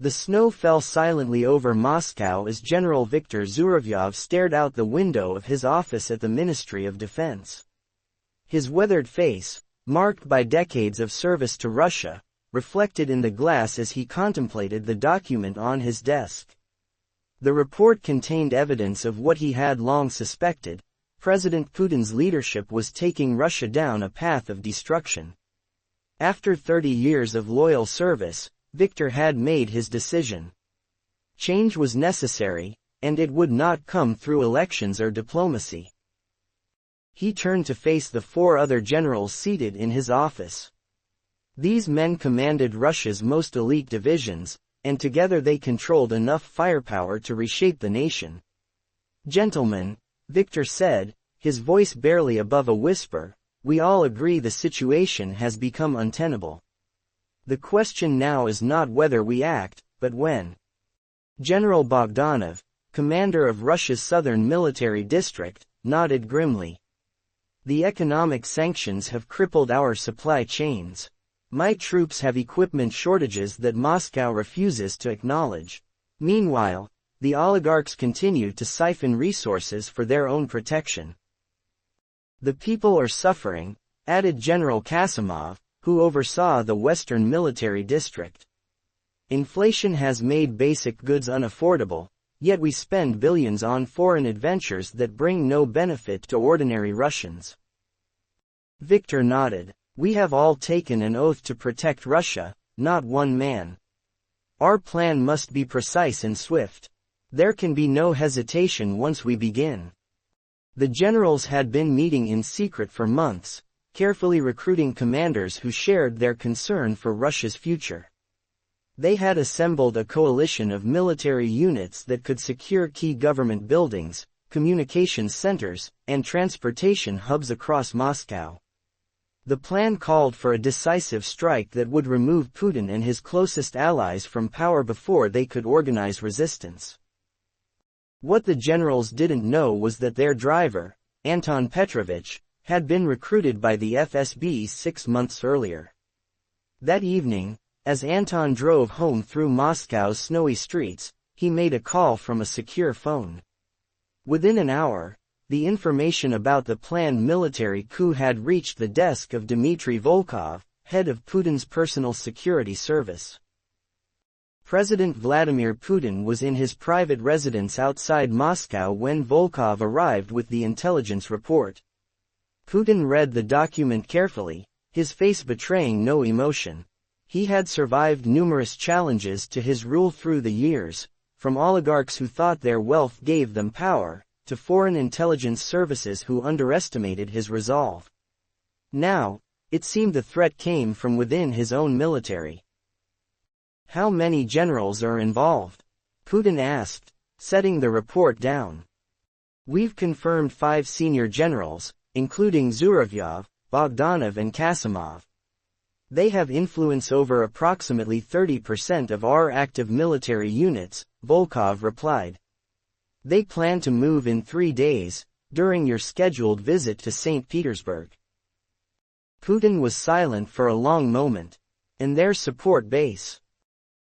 The snow fell silently over Moscow as General Viktor Zhuravlev stared out the window of his office at the Ministry of Defense. His weathered face, marked by decades of service to Russia, reflected in the glass as he contemplated the document on his desk. The report contained evidence of what he had long suspected: President Putin's leadership was taking Russia down a path of destruction. After 30 years of loyal service, Viktor had made his decision. Change was necessary, and it would not come through elections or diplomacy. He turned to face the 4 other generals seated in his office. These men commanded Russia's most elite divisions, and together they controlled enough firepower to reshape the nation. "Gentlemen," Viktor said, his voice barely above a whisper, "we all agree the situation has become untenable. The question now is not whether we act, but when." General Bogdanov, commander of Russia's southern military district, nodded grimly. "The economic sanctions have crippled our supply chains. My troops have equipment shortages that Moscow refuses to acknowledge. Meanwhile, the oligarchs continue to siphon resources for their own protection. The people are suffering," added General Kasimov, who oversaw the Western Military District. "Inflation has made basic goods unaffordable, yet we spend billions on foreign adventures that bring no benefit to ordinary Russians." Viktor nodded. "We have all taken an oath to protect Russia, not one man. Our plan must be precise and swift. There can be no hesitation once we begin." The generals had been meeting in secret for months, carefully recruiting commanders who shared their concern for Russia's future. They had assembled a coalition of military units that could secure key government buildings, communications centers, and transportation hubs across Moscow. The plan called for a decisive strike that would remove Putin and his closest allies from power before they could organize resistance. What the generals didn't know was that their driver, Anton Petrovich, had been recruited by the FSB 6 months earlier. That evening, as Anton drove home through Moscow's snowy streets, he made a call from a secure phone. Within an hour, the information about the planned military coup had reached the desk of Dmitry Volkov, head of Putin's personal security service. President Vladimir Putin was in his private residence outside Moscow when Volkov arrived with the intelligence report. Putin read the document carefully, his face betraying no emotion. He had survived numerous challenges to his rule through the years, from oligarchs who thought their wealth gave them power, to foreign intelligence services who underestimated his resolve. Now, it seemed the threat came from within his own military. "How many generals are involved?" Putin asked, setting the report down. "We've confirmed 5 senior generals, including Zhuravlev, Bogdanov and Kasimov. They have influence over approximately 30% of our active military units," Volkov replied. "They plan to move in 3 days, during your scheduled visit to St. Petersburg." Putin was silent for a long moment. "And their support base?"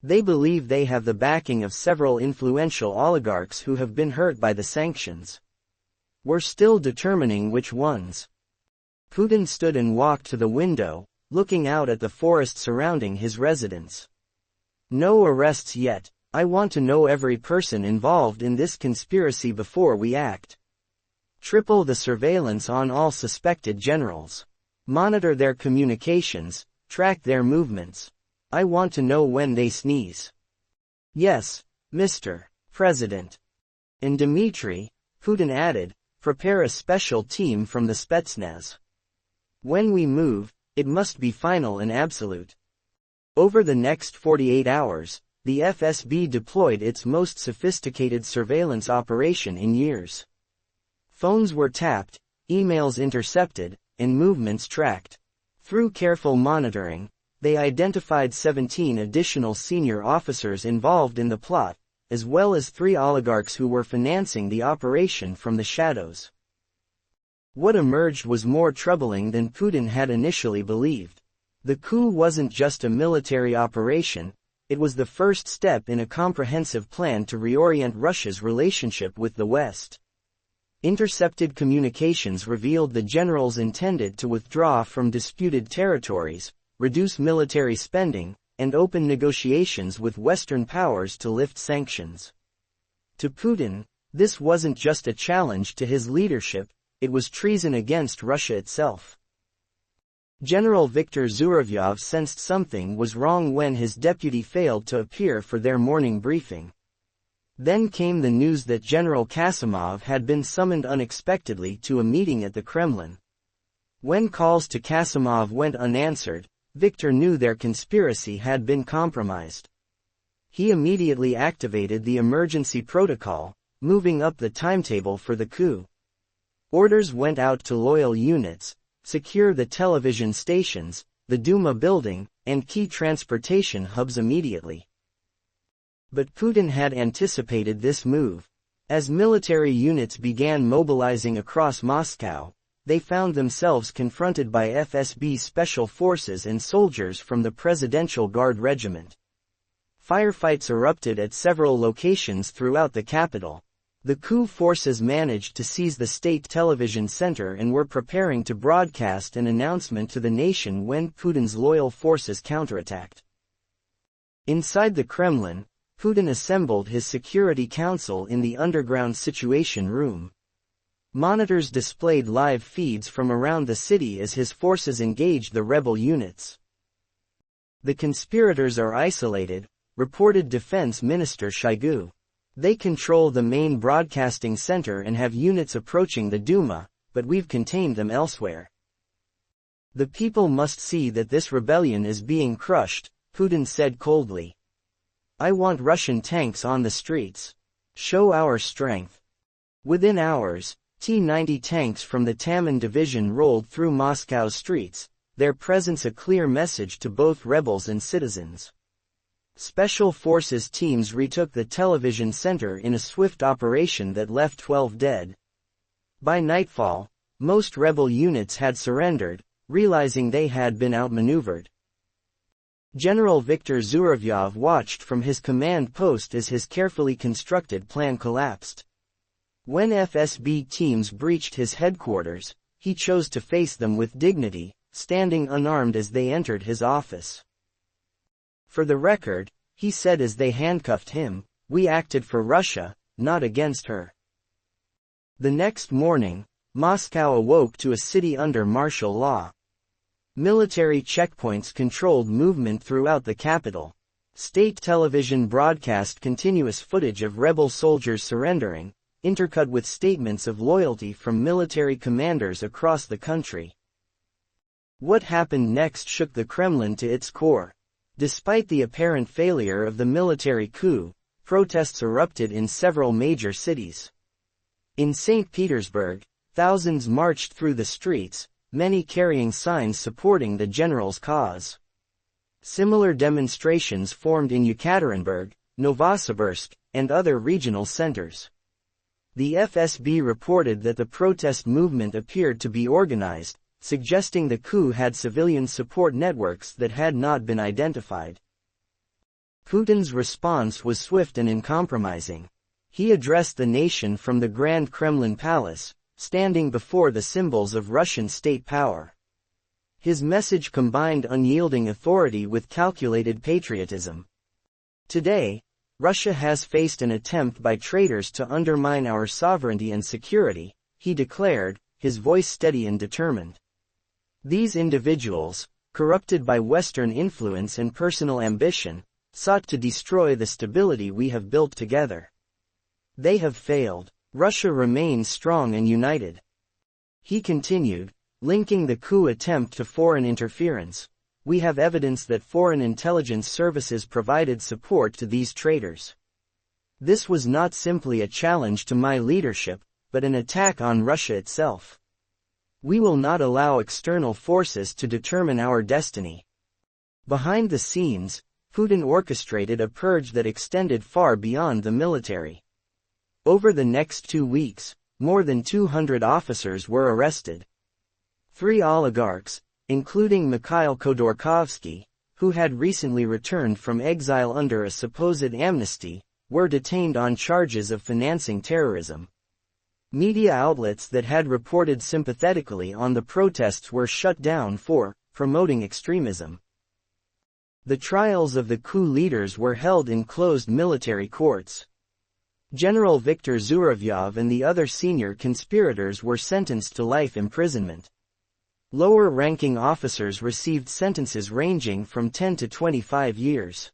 "They believe they have the backing of several influential oligarchs who have been hurt by the sanctions. We're still determining which ones." Putin stood and walked to the window, looking out at the forest surrounding his residence. "No arrests yet. I want to know every person involved in this conspiracy before we act. Triple the surveillance on all suspected generals. Monitor their communications, track their movements. I want to know when they sneeze." "Yes, Mr. President." "And Dmitry," Putin added, "prepare a special team from the Spetsnaz. When we move, it must be final and absolute." Over the next 48 hours, the FSB deployed its most sophisticated surveillance operation in years. Phones were tapped, emails intercepted, and movements tracked. Through careful monitoring, they identified 17 additional senior officers involved in the plot, as well as 3 oligarchs who were financing the operation from the shadows. What emerged was more troubling than Putin had initially believed. The coup wasn't just a military operation, it was the first step in a comprehensive plan to reorient Russia's relationship with the West. Intercepted communications revealed the generals intended to withdraw from disputed territories, reduce military spending, and open negotiations with Western powers to lift sanctions. To Putin, this wasn't just a challenge to his leadership, it was treason against Russia itself. General Viktor Zhuravlev sensed something was wrong when his deputy failed to appear for their morning briefing. Then came the news that General Kasimov had been summoned unexpectedly to a meeting at the Kremlin. When calls to Kasimov went unanswered, Viktor knew their conspiracy had been compromised. He immediately activated the emergency protocol, moving up the timetable for the coup. Orders went out to loyal units: secure the television stations, the Duma building, and key transportation hubs immediately. But Putin had anticipated this move. As military units began mobilizing across Moscow, they found themselves confronted by FSB special forces and soldiers from the Presidential Guard Regiment. Firefights erupted at several locations throughout the capital. The coup forces managed to seize the state television center and were preparing to broadcast an announcement to the nation when Putin's loyal forces counterattacked. Inside the Kremlin, Putin assembled his Security Council in the underground Situation Room. Monitors displayed live feeds from around the city as his forces engaged the rebel units. The conspirators are isolated, reported Defense Minister Shoigu. They control the main broadcasting center and have units approaching the Duma, but we've contained them elsewhere. The people must see that this rebellion is being crushed, Putin said coldly. I want Russian tanks on the streets. Show our strength. Within hours, T-90 tanks from the Taman division rolled through Moscow's streets, their presence a clear message to both rebels and citizens. Special Forces teams retook the television center in a swift operation that left 12 dead. By nightfall, most rebel units had surrendered, realizing they had been outmaneuvered. General Viktor Zhuravlev watched from his command post as his carefully constructed plan collapsed. When FSB teams breached his headquarters, he chose to face them with dignity, standing unarmed as they entered his office. For the record, he said as they handcuffed him, we acted for Russia, not against her. The next morning, Moscow awoke to a city under martial law. Military checkpoints controlled movement throughout the capital. State television broadcast continuous footage of rebel soldiers surrendering, intercut with statements of loyalty from military commanders across the country. What happened next shook the Kremlin to its core. Despite the apparent failure of the military coup, protests erupted in several major cities. In St. Petersburg, thousands marched through the streets, many carrying signs supporting the general's cause. Similar demonstrations formed in Yekaterinburg, Novosibirsk, and other regional centers. The FSB reported that the protest movement appeared to be organized, suggesting the coup had civilian support networks that had not been identified. Putin's response was swift and uncompromising. He addressed the nation from the Grand Kremlin Palace, standing before the symbols of Russian state power. His message combined unyielding authority with calculated patriotism. Today, Russia has faced an attempt by traitors to undermine our sovereignty and security, he declared, his voice steady and determined. These individuals, corrupted by Western influence and personal ambition, sought to destroy the stability we have built together. They have failed. Russia remains strong and united. He continued, linking the coup attempt to foreign interference. We have evidence that foreign intelligence services provided support to these traitors. This was not simply a challenge to my leadership, but an attack on Russia itself. We will not allow external forces to determine our destiny. Behind the scenes, Putin orchestrated a purge that extended far beyond the military. Over the next 2 weeks, more than 200 officers were arrested. 3 oligarchs, including Mikhail Khodorkovsky, who had recently returned from exile under a supposed amnesty, were detained on charges of financing terrorism. Media outlets that had reported sympathetically on the protests were shut down for promoting extremism. The trials of the coup leaders were held in closed military courts. General Viktor Zhuravlev and the other senior conspirators were sentenced to life imprisonment. Lower-ranking officers received sentences ranging from 10 to 25 years.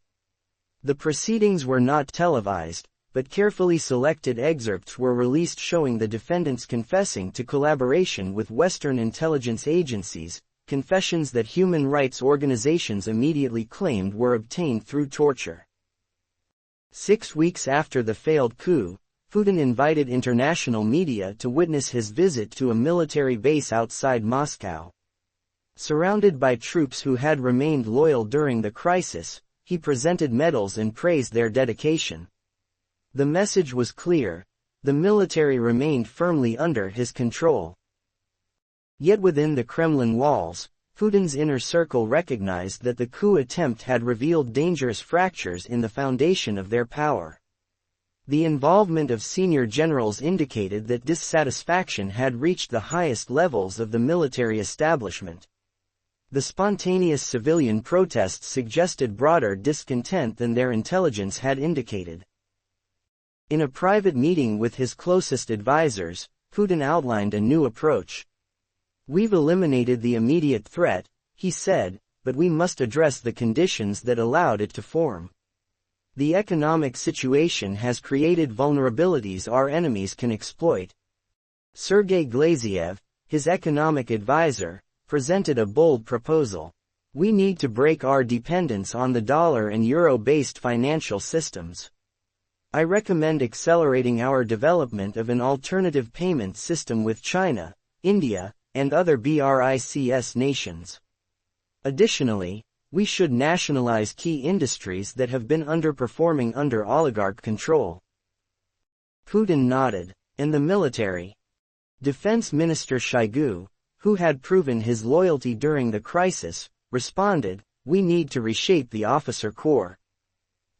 The proceedings were not televised, but carefully selected excerpts were released showing the defendants confessing to collaboration with Western intelligence agencies, confessions that human rights organizations immediately claimed were obtained through torture. 6 weeks after the failed coup, Putin invited international media to witness his visit to a military base outside Moscow. Surrounded by troops who had remained loyal during the crisis, he presented medals and praised their dedication. The message was clear: the military remained firmly under his control. Yet within the Kremlin walls, Putin's inner circle recognized that the coup attempt had revealed dangerous fractures in the foundation of their power. The involvement of senior generals indicated that dissatisfaction had reached the highest levels of the military establishment. The spontaneous civilian protests suggested broader discontent than their intelligence had indicated. In a private meeting with his closest advisors, Putin outlined a new approach. "We've eliminated the immediate threat," he said, "but we must address the conditions that allowed it to form. The economic situation has created vulnerabilities our enemies can exploit." Sergei Glaziev, his economic advisor, presented a bold proposal. "We need to break our dependence on the dollar and euro-based financial systems. I recommend accelerating our development of an alternative payment system with China, India, and other BRICS nations. Additionally, we should nationalize key industries that have been underperforming under oligarch control." Putin nodded. And the military? Defense Minister Shoigu, who had proven his loyalty during the crisis, responded, "We need to reshape the officer corps.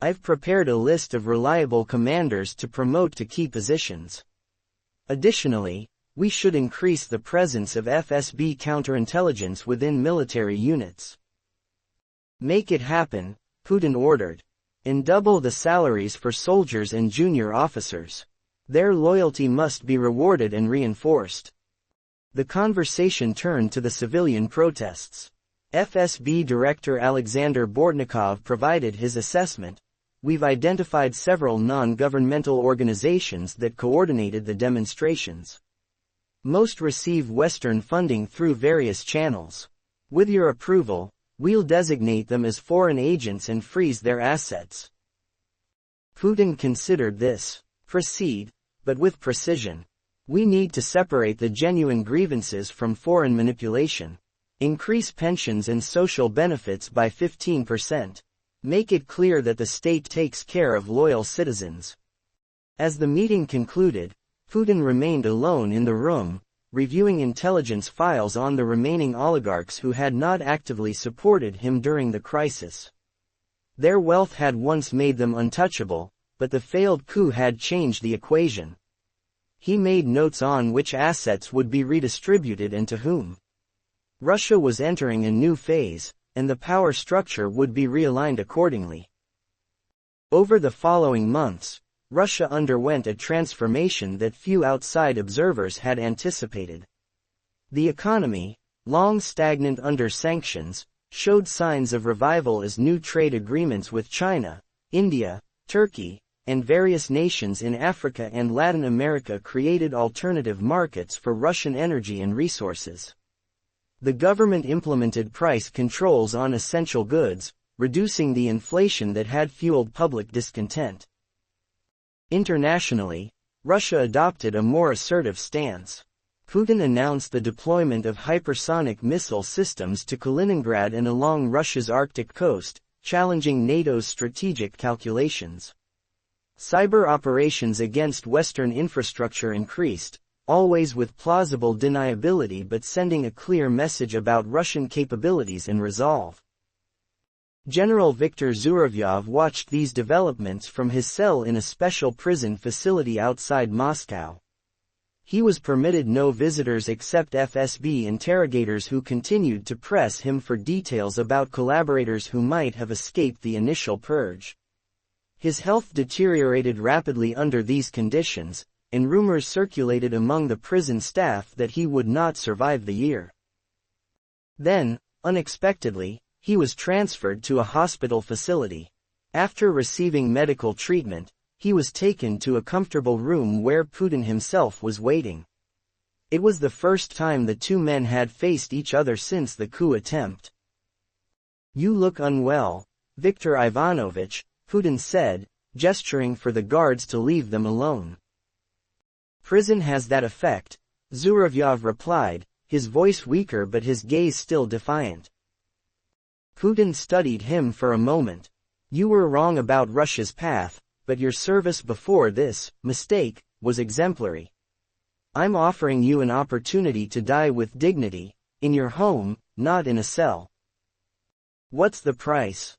I've prepared a list of reliable commanders to promote to key positions. Additionally, we should increase the presence of FSB counterintelligence within military units." "Make it happen," Putin ordered. "And double the salaries for soldiers and junior officers. Their loyalty must be rewarded and reinforced." The conversation turned to the civilian protests. FSB Director Alexander Bortnikov provided his assessment. "We've identified several non-governmental organizations that coordinated the demonstrations. Most receive Western funding through various channels. With your approval, we'll designate them as foreign agents and freeze their assets." Putin considered this. "Proceed, but with precision. We need to separate the genuine grievances from foreign manipulation. Increase pensions and social benefits by 15%. Make it clear that the state takes care of loyal citizens." As the meeting concluded, Putin remained alone in the room, reviewing intelligence files on the remaining oligarchs who had not actively supported him during the crisis. Their wealth had once made them untouchable, but the failed coup had changed the equation. He made notes on which assets would be redistributed and to whom. Russia was entering a new phase, and the power structure would be realigned accordingly. Over the following months, Russia underwent a transformation that few outside observers had anticipated. The economy, long stagnant under sanctions, showed signs of revival as new trade agreements with China, India, Turkey, and various nations in Africa and Latin America created alternative markets for Russian energy and resources. The government implemented price controls on essential goods, reducing the inflation that had fueled public discontent. Internationally, Russia adopted a more assertive stance. Putin announced the deployment of hypersonic missile systems to Kaliningrad and along Russia's Arctic coast, challenging NATO's strategic calculations. Cyber operations against Western infrastructure increased, always with plausible deniability but sending a clear message about Russian capabilities and resolve. General Viktor Zhuravlyov watched these developments from his cell in a special prison facility outside Moscow. He was permitted no visitors except FSB interrogators who continued to press him for details about collaborators who might have escaped the initial purge. His health deteriorated rapidly under these conditions, and rumors circulated among the prison staff that he would not survive the year. Then, unexpectedly, he was transferred to a hospital facility. After receiving medical treatment, he was taken to a comfortable room where Putin himself was waiting. It was the first time the two men had faced each other since the coup attempt. "You look unwell, Viktor Ivanovich," Putin said, gesturing for the guards to leave them alone. "Prison has that effect," Zhuravlyov replied, his voice weaker but his gaze still defiant. Putin studied him for a moment. "You were wrong about Russia's path, but your service before this mistake was exemplary. I'm offering you an opportunity to die with dignity, in your home, not in a cell." "What's the price?"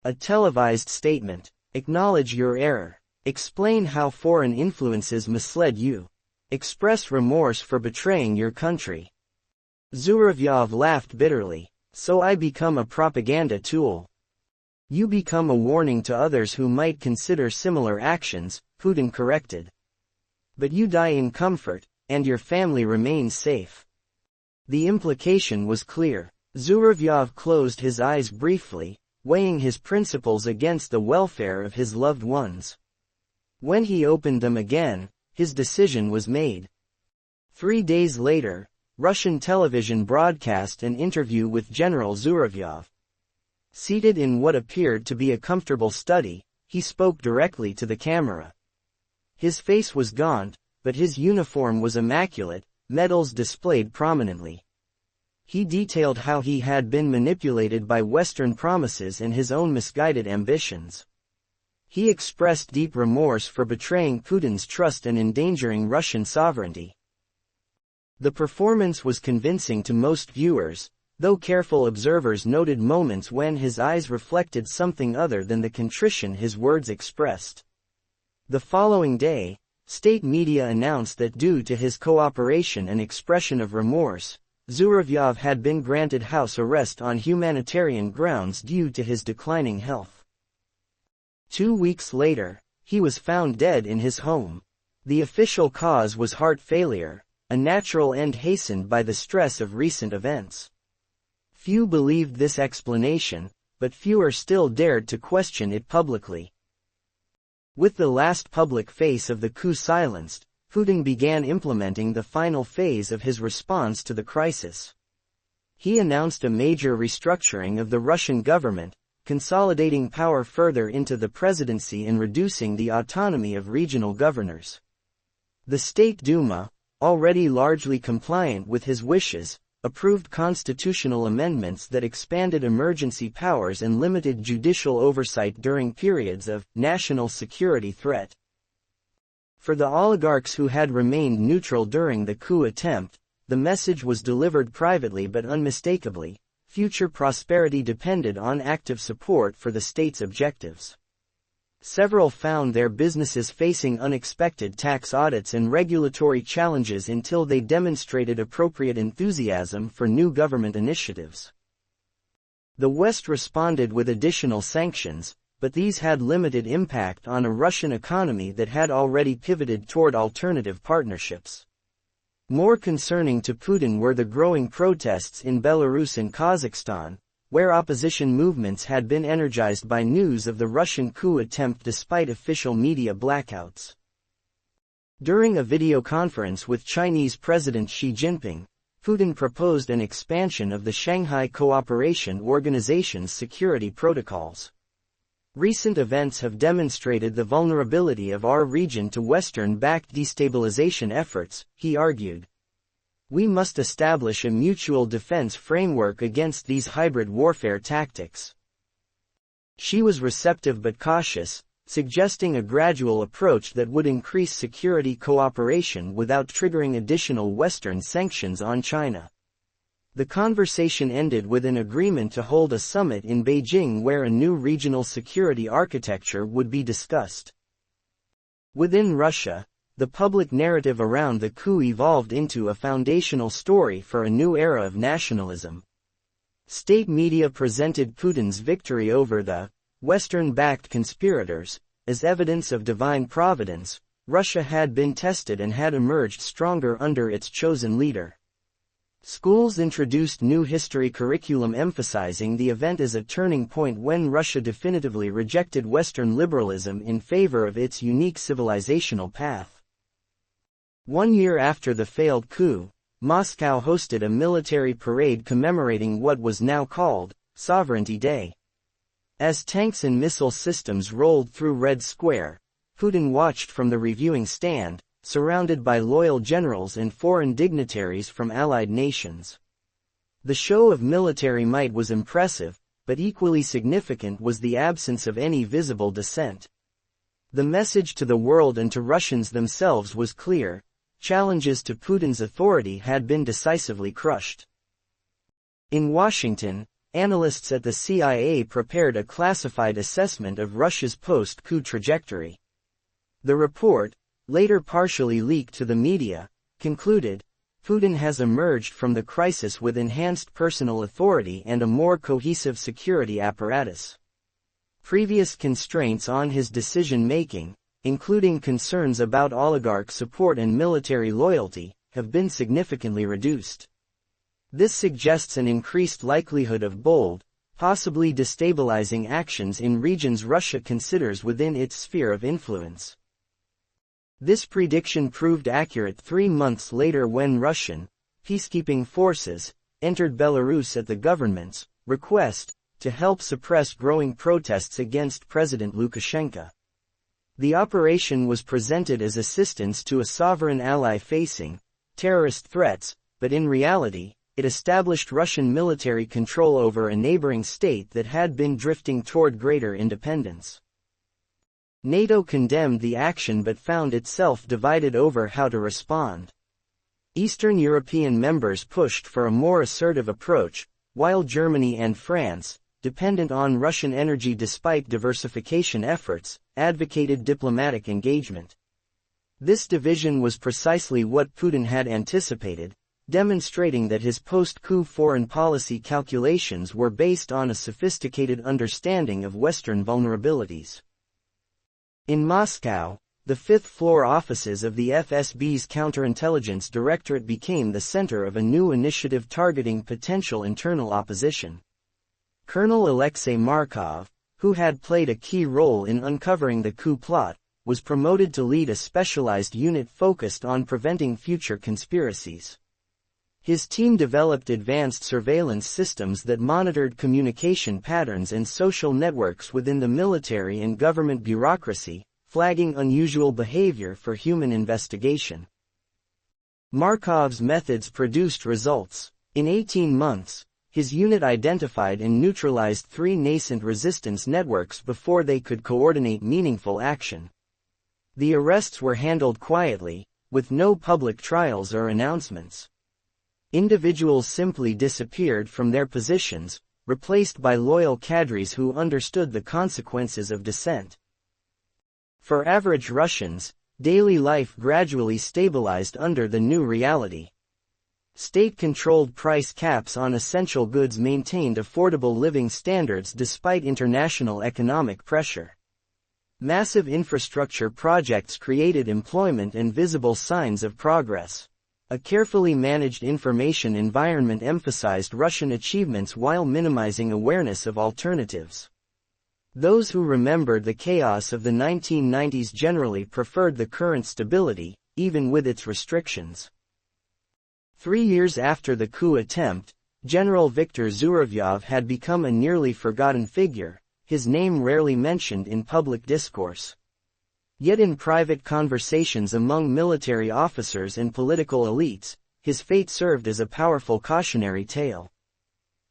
"A televised statement. Acknowledge your error. Explain how foreign influences misled you. Express remorse for betraying your country." Zhuravlyov laughed bitterly. "So I become a propaganda tool. You become a warning to others who might consider similar actions," Putin corrected. "But you die in comfort, and your family remains safe." The implication was clear. Zhuravlyov closed his eyes briefly, weighing his principles against the welfare of his loved ones. When he opened them again, his decision was made. 3 days later, Russian television broadcast an interview with General Zhuravlyov. Seated in what appeared to be a comfortable study, he spoke directly to the camera. His face was gaunt, but his uniform was immaculate, medals displayed prominently. He detailed how he had been manipulated by Western promises and his own misguided ambitions. He expressed deep remorse for betraying Putin's trust and endangering Russian sovereignty. The performance was convincing to most viewers, though careful observers noted moments when his eyes reflected something other than the contrition his words expressed. The following day, state media announced that due to his cooperation and expression of remorse, Zhuravlyov had been granted house arrest on humanitarian grounds due to his declining health. 2 weeks later, he was found dead in his home. The official cause was heart failure, a natural end hastened by the stress of recent events. Few believed this explanation, but fewer still dared to question it publicly. With the last public face of the coup silenced, Putin began implementing the final phase of his response to the crisis. He announced a major restructuring of the Russian government, consolidating power further into the presidency and reducing the autonomy of regional governors. The State Duma, already largely compliant with his wishes, approved constitutional amendments that expanded emergency powers and limited judicial oversight during periods of national security threat. For the oligarchs who had remained neutral during the coup attempt, the message was delivered privately but unmistakably: future prosperity depended on active support for the state's objectives. Several found their businesses facing unexpected tax audits and regulatory challenges until they demonstrated appropriate enthusiasm for new government initiatives. The West responded with additional sanctions, but these had limited impact on a Russian economy that had already pivoted toward alternative partnerships. More concerning to Putin were the growing protests in Belarus and Kazakhstan, where opposition movements had been energized by news of the Russian coup attempt despite official media blackouts. During a video conference with Chinese President Xi Jinping, Putin proposed an expansion of the Shanghai Cooperation Organization's security protocols. Recent events have demonstrated the vulnerability of our region to Western-backed destabilization efforts, he argued. We must establish a mutual defense framework against these hybrid warfare tactics. Xi was receptive but cautious, suggesting a gradual approach that would increase security cooperation without triggering additional Western sanctions on China. The conversation ended with an agreement to hold a summit in Beijing where a new regional security architecture would be discussed. Within Russia, the public narrative around the coup evolved into a foundational story for a new era of nationalism. State media presented Putin's victory over the Western-backed conspirators as evidence of divine providence. Russia had been tested and had emerged stronger under its chosen leader. Schools introduced new history curriculum emphasizing the event as a turning point when Russia definitively rejected Western liberalism in favor of its unique civilizational path. 1 year after the failed coup, Moscow hosted a military parade commemorating what was now called Sovereignty Day. As tanks and missile systems rolled through Red Square, Putin watched from the reviewing stand, surrounded by loyal generals and foreign dignitaries from allied nations. The show of military might was impressive, but equally significant was the absence of any visible dissent. The message to the world and to Russians themselves was clear: challenges to Putin's authority had been decisively crushed. In Washington, analysts at the CIA prepared a classified assessment of Russia's post-coup trajectory. The report, later partially leaked to the media, concluded, Putin has emerged from the crisis with enhanced personal authority and a more cohesive security apparatus. Previous constraints on his decision-making, including concerns about oligarch support and military loyalty, have been significantly reduced. This suggests an increased likelihood of bold, possibly destabilizing actions in regions Russia considers within its sphere of influence. This prediction proved accurate 3 months later when Russian peacekeeping forces entered Belarus at the government's request to help suppress growing protests against President Lukashenko. The operation was presented as assistance to a sovereign ally facing terrorist threats, but in reality, it established Russian military control over a neighboring state that had been drifting toward greater independence. NATO condemned the action but found itself divided over how to respond. Eastern European members pushed for a more assertive approach, while Germany and France, dependent on Russian energy despite diversification efforts, advocated diplomatic engagement. This division was precisely what Putin had anticipated, demonstrating that his post-coup foreign policy calculations were based on a sophisticated understanding of Western vulnerabilities. In Moscow, the fifth-floor offices of the FSB's counterintelligence directorate became the center of a new initiative targeting potential internal opposition. Colonel Alexei Markov, who had played a key role in uncovering the coup plot, was promoted to lead a specialized unit focused on preventing future conspiracies. His team developed advanced surveillance systems that monitored communication patterns and social networks within the military and government bureaucracy, flagging unusual behavior for human investigation. Markov's methods produced results. In 18 months, his unit identified and neutralized 3 nascent resistance networks before they could coordinate meaningful action. The arrests were handled quietly, with no public trials or announcements. Individuals simply disappeared from their positions, replaced by loyal cadres who understood the consequences of dissent. For average Russians, daily life gradually stabilized under the new reality. State-controlled price caps on essential goods maintained affordable living standards despite international economic pressure. Massive infrastructure projects created employment and visible signs of progress. A carefully managed information environment emphasized Russian achievements while minimizing awareness of alternatives. Those who remembered the chaos of the 1990s generally preferred the current stability, even with its restrictions. 3 years after the coup attempt, General Viktor Zhuravlev had become a nearly forgotten figure, his name rarely mentioned in public discourse. Yet in private conversations among military officers and political elites, his fate served as a powerful cautionary tale.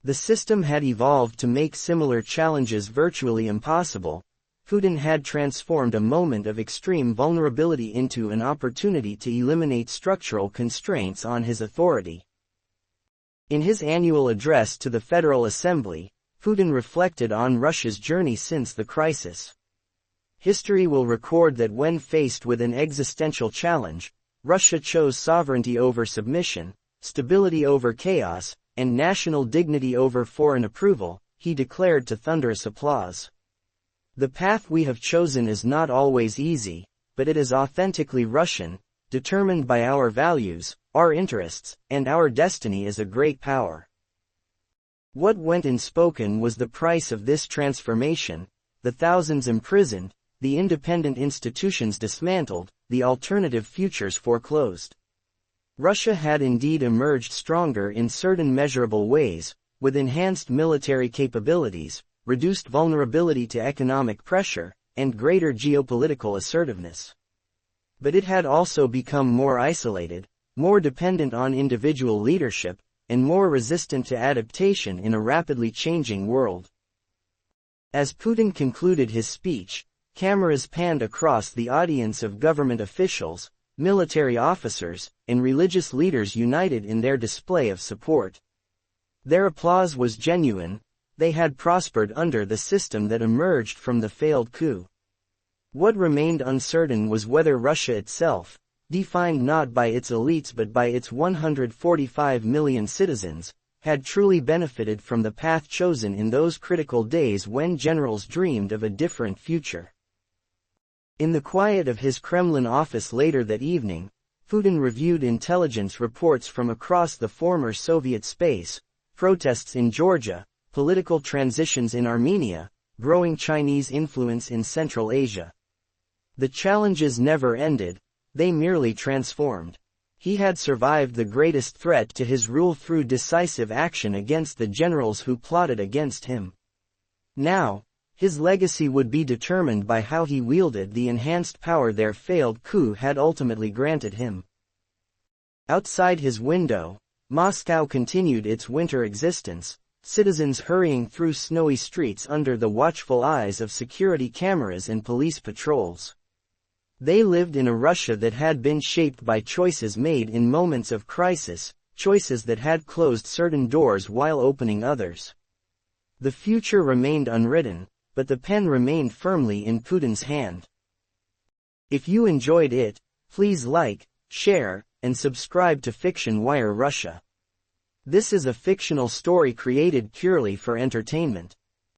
The system had evolved to make similar challenges virtually impossible. Putin had transformed a moment of extreme vulnerability into an opportunity to eliminate structural constraints on his authority. In his annual address to the Federal Assembly, Putin reflected on Russia's journey since the crisis. History will record that when faced with an existential challenge, Russia chose sovereignty over submission, stability over chaos, and national dignity over foreign approval, he declared to thunderous applause. The path we have chosen is not always easy, but it is authentically Russian, determined by our values, our interests, and our destiny as a great power. What went unspoken was the price of this transformation: the thousands imprisoned, the independent institutions dismantled, the alternative futures foreclosed. Russia had indeed emerged stronger in certain measurable ways, with enhanced military capabilities, reduced vulnerability to economic pressure, and greater geopolitical assertiveness. But it had also become more isolated, more dependent on individual leadership, and more resistant to adaptation in a rapidly changing world. As Putin concluded his speech, cameras panned across the audience of government officials, military officers, and religious leaders united in their display of support. Their applause was genuine. They had prospered under the system that emerged from the failed coup. What remained uncertain was whether Russia itself, defined not by its elites but by its 145 million citizens, had truly benefited from the path chosen in those critical days when generals dreamed of a different future. In the quiet of his Kremlin office later that evening, Putin reviewed intelligence reports from across the former Soviet space: protests in Georgia, political transitions in Armenia, growing Chinese influence in Central Asia. The challenges never ended, they merely transformed. He had survived the greatest threat to his rule through decisive action against the generals who plotted against him. Now, his legacy would be determined by how he wielded the enhanced power their failed coup had ultimately granted him. Outside his window, Moscow continued its winter existence, citizens hurrying through snowy streets under the watchful eyes of security cameras and police patrols. They lived in a Russia that had been shaped by choices made in moments of crisis, choices that had closed certain doors while opening others. The future remained unwritten, but the pen remained firmly in Putin's hand. If you enjoyed it, please like, share, and subscribe to FictionWire Russia. This is a fictional story created purely for entertainment.